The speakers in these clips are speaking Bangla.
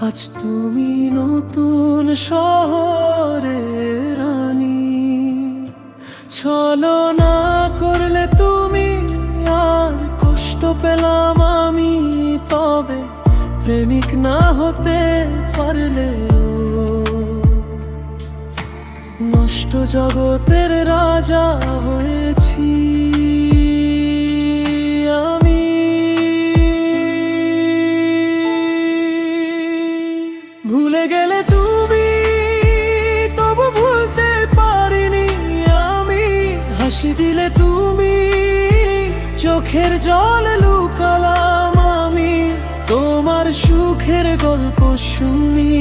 আজ তুমি নতুন শহরে রানী। ছলো না করলে তুমি, আর কষ্ট পেলাম আমি। তবে প্রেমিক না হতে পারলেও নষ্ট জগতের রাজা হয়েছি আমি। ভুলে গেলে তুমি, তবু ভুলতে পারিনি আমি। হাসি দিলে তুমি, চোখের জল লুকালাম আমি। তোমার সুখের গল্প শুনি,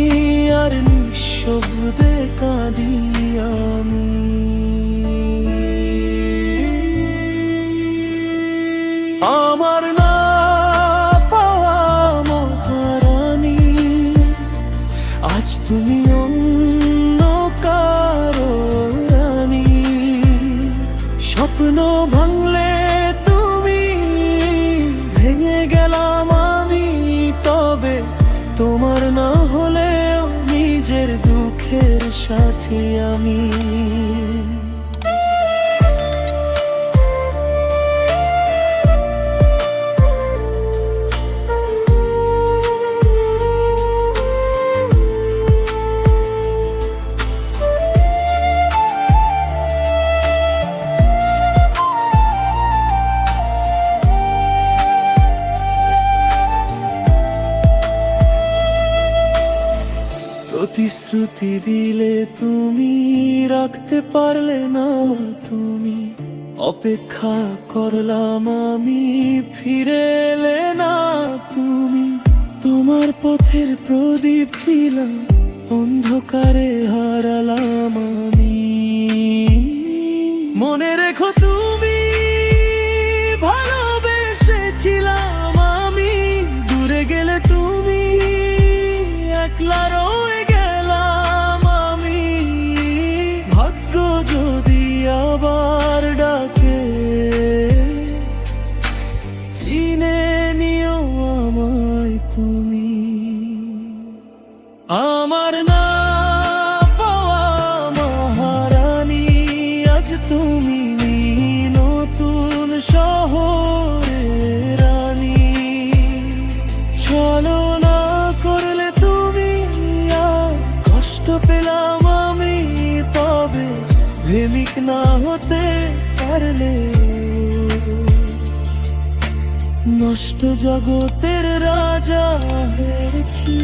আর নিঃশব্দে কাঁদি আমি। আমার না পাওয়া মহারানী, আজ তুমি অন্য কারো রানী। স্বপ্ন ভাঙলে তুমি, ভেঙে গেলাম আমি। তবে তোমার না হলেও নিজের দুঃখের সাথী আমি। প্রতিশ্রুতি দিলে তুমি, রাখতে পারলে না তুমি। অপেক্ষা করলাম আমি, ফিরে এলে না তুমি। তোমার পথের প্রদীপ ছিলাম, অন্ধকারে হারালাম আমি। মনে রেখো তুমি, ভালোবেসেছিলাম আমি। দূরে গেলে তুমি, একলা রয়ে গেলাম আমি। ভাগ্য যদি আবার ডাকে, চিনে নিও আমায় তুমি। আমার না পাওয়া মহারানী, আজ তুমি নতুন শহরে রানী। ছলো না করলে তুমি, আর কষ্ট পেলাম আমি। তবে প্রেমিক না হতে পারলে নষ্ট জগতের রাজা হয়েছি।